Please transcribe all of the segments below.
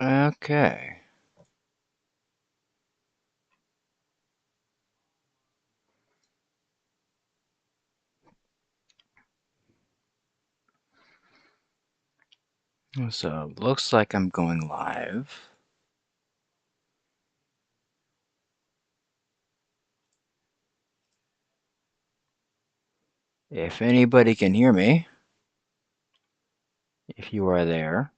Okay. So, looks like I'm going live. If anybody can hear me, if you are there.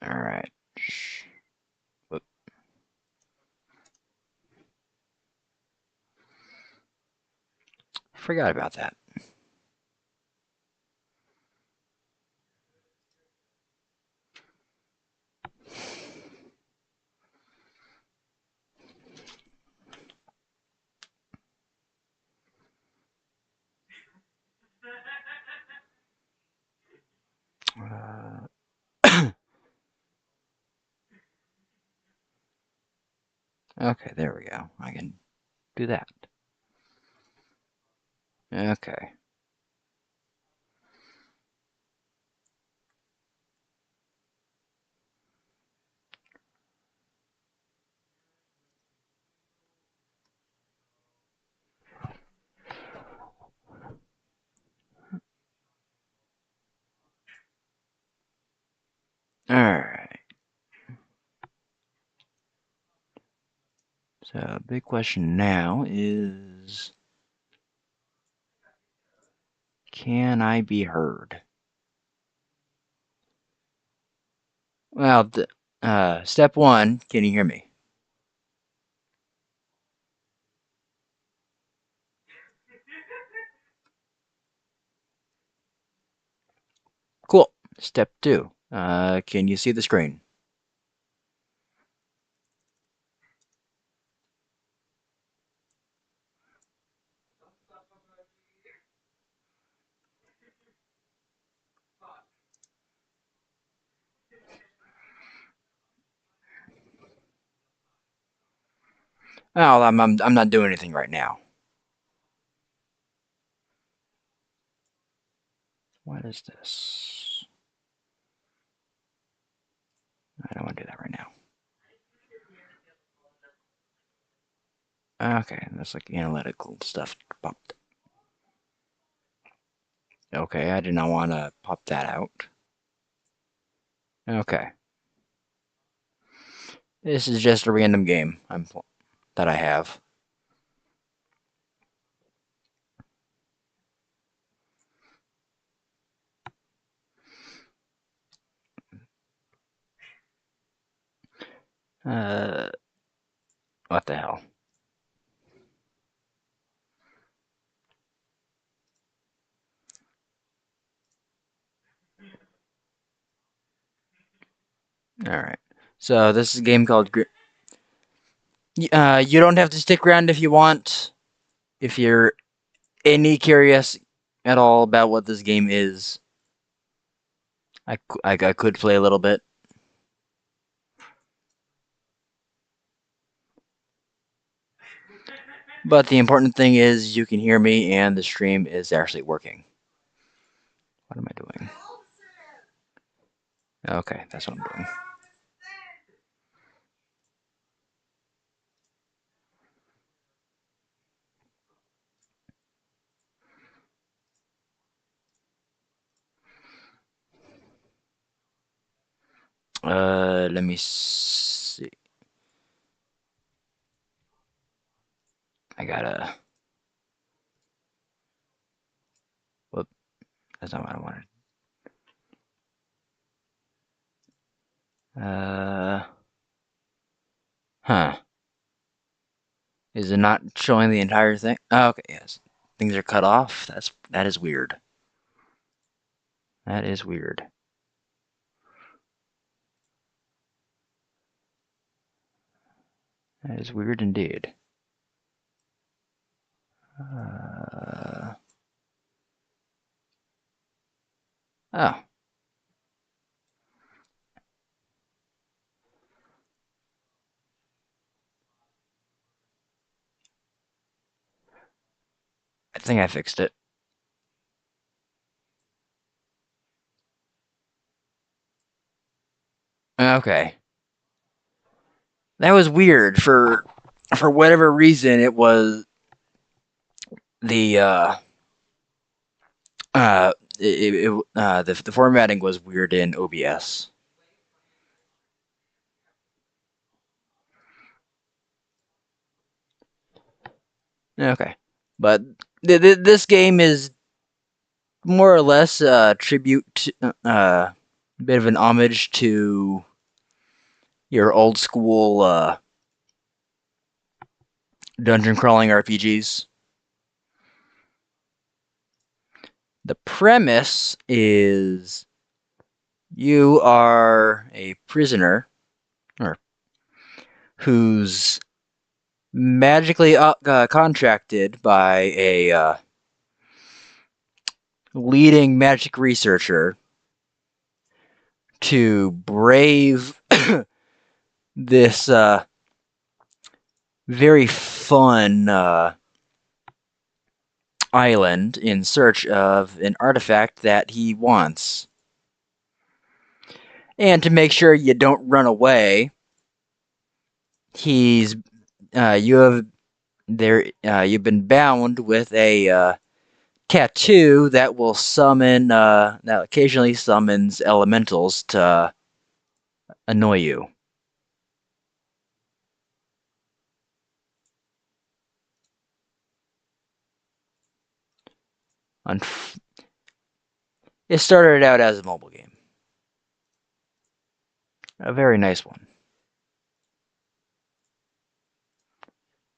All right. Whoop. Forgot about that. Okay, there we go. I can do that. Okay. All right. So, big question now is, can I be heard? Well, step one, can you hear me? Cool. Step two, can you see the screen? Oh, I'm not doing anything right now. What is this? I don't want to do that right now. Okay, that's like analytical stuff popped. Okay, I did not want to pop that out. Okay, this is just a random game that I have. Uh, what the hell? All right. So this is a game called. You don't have to stick around if you want. If you're any curious at all about what this game is, I could play a little bit. But the important thing is you can hear me and the stream is actually working. What am I doing? Okay, that's what I'm doing. Let me see. I gotta. Whoop, that's not what I wanted. Uh, huh. Is it not showing the entire thing? Oh, okay, yes. Things are cut off. That is weird. That is weird. That is weird indeed. Oh, I think I fixed it. Okay. That was weird. For whatever reason, it was the the formatting was weird in OBS. Okay, but this game is more or less a tribute, to, a bit of an homage to your old school dungeon crawling RPGs. The premise is you are a prisoner or who's magically contracted by a leading magic researcher to brave this very fun island in search of an artifact that he wants. And to make sure you don't run away, he's you have there you've been bound with a tattoo that will summon that occasionally summons elementals to annoy you. Unf- it started out as a mobile game, a very nice one.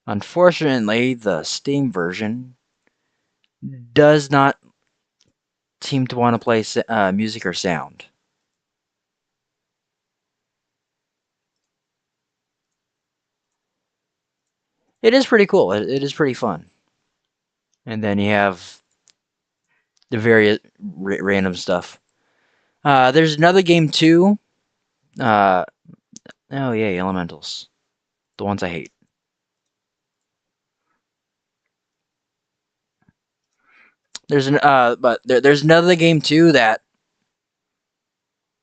Unfortunately, the Steam version does not seem to want to play music or sound. It is pretty cool. It is pretty fun. And then you have the various random stuff. There's another game too. Uh, oh yeah, Elementals, the ones I hate. There's another game too that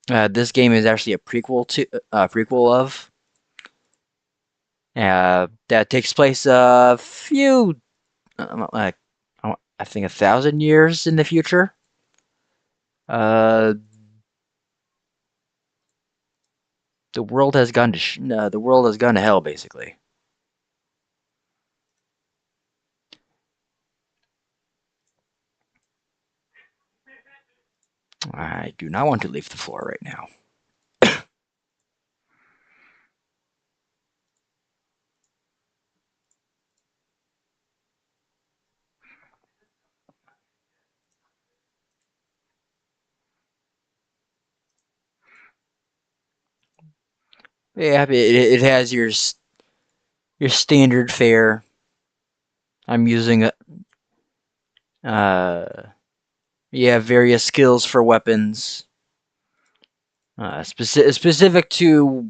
this game is actually a prequel of. That takes place a few like I think 1,000 years in the future. Uh, the world has gone to hell basically. I do not want to leave the floor right now. Yeah, it has your standard fare. I'm using a you have various skills for weapons, specific to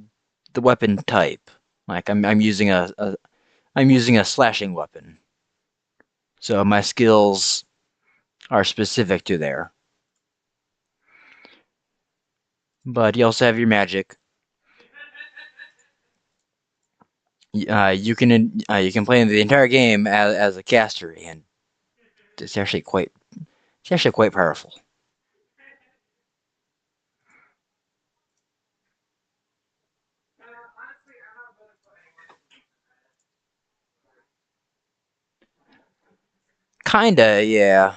the weapon type. Like I'm using a slashing weapon, so my skills are specific to there. But you also have your magic. You can play the entire game as a caster, and it's actually quite powerful. Kinda, yeah.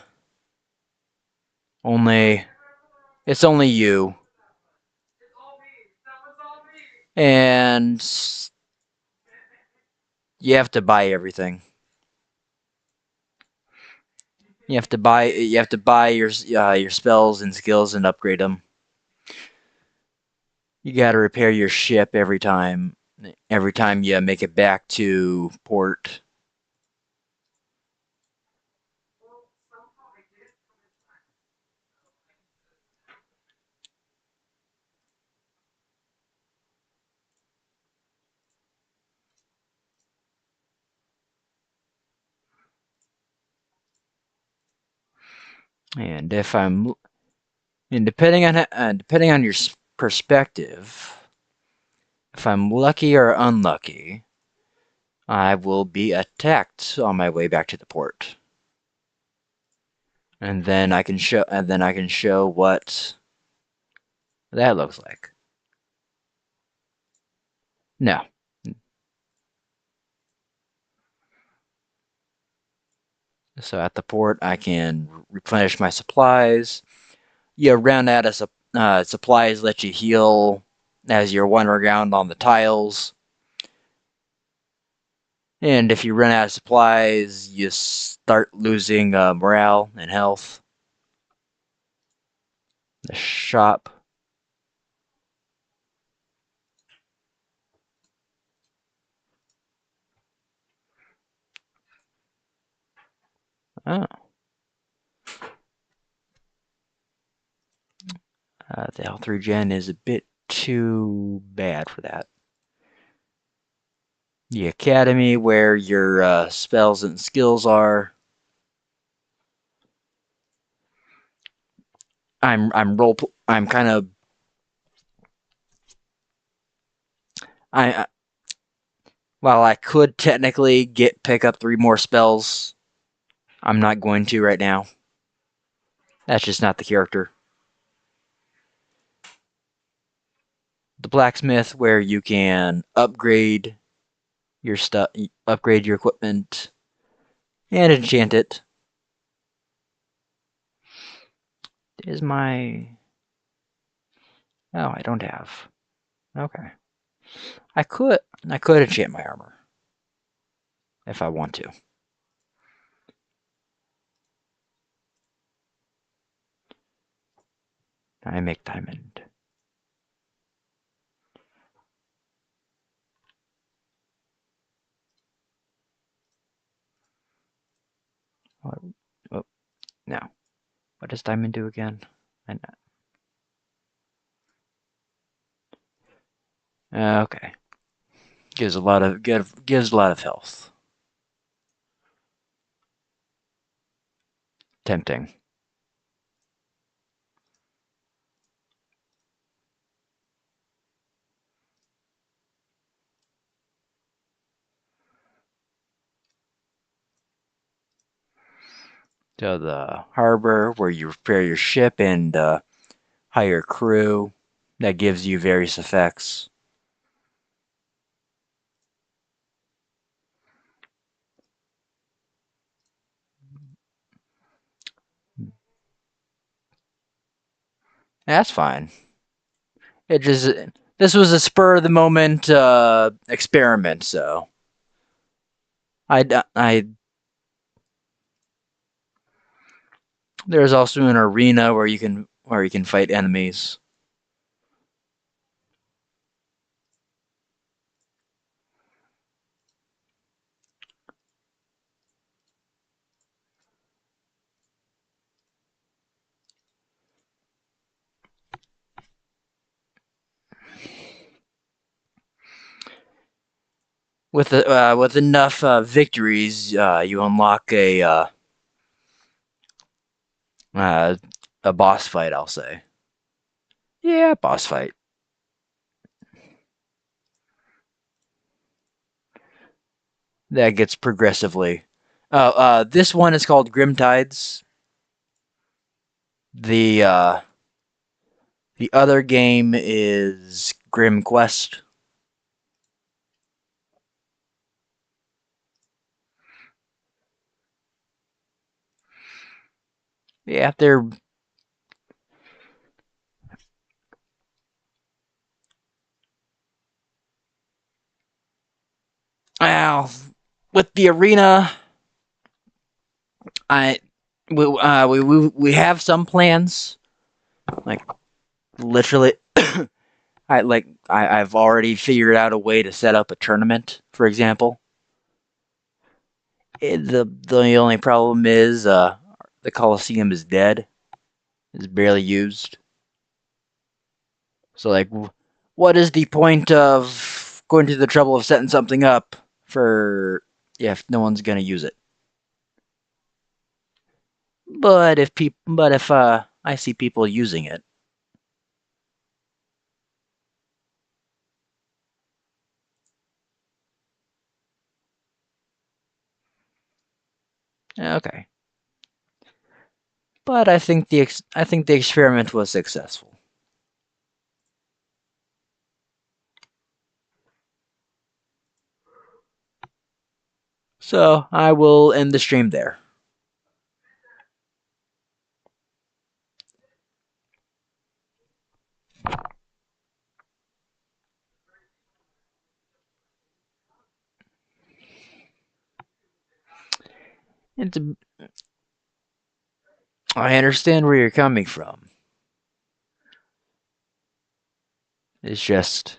Only it's only you, and you have to buy everything. You have to buy your spells and skills and upgrade them. You got to repair your ship every time you make it back to port. And if I'm, and depending on your perspective, if I'm lucky or unlucky, I will be attacked on my way back to the port. And then I can show what that looks like. No. So at the port, I can replenish my supplies. You run out of supplies, let you heal as you're wandering around on the tiles. And if you run out of supplies, you start losing morale and health. The shop. Oh. The health regen is a bit too bad for that. The academy, where your spells and skills are. I'm kind of I while I could technically pick up 3 more spells, I'm not going to right now. That's just not the character. The blacksmith, where you can upgrade your stuff, upgrade your equipment, and enchant it. Is my I don't have. Okay. I could enchant my armor if I want to. I make diamond. Oh, no. What does diamond do again? Okay. Gives a lot of health. Tempting. To the harbor, where you repair your ship and hire crew. That gives you various effects. That's fine. This was a spur of the moment experiment, so I there's also an arena where you can fight enemies. With enough victories, you unlock uh, a boss fight. I'll say, yeah, boss fight. That gets progressively. This one is called Grim Tides. The other game is Grim Quest. Yeah, they're well with the arena. I we have some plans. Like literally, I've already figured out a way to set up a tournament. For example, the only problem is the Coliseum is dead. It's barely used. So like, what is the point of going to the trouble of setting something up for if no one's gonna use it? but if I see people using it, okay. But I think the experiment was successful. So I will end the stream there. It's, I understand where you're coming from. It's just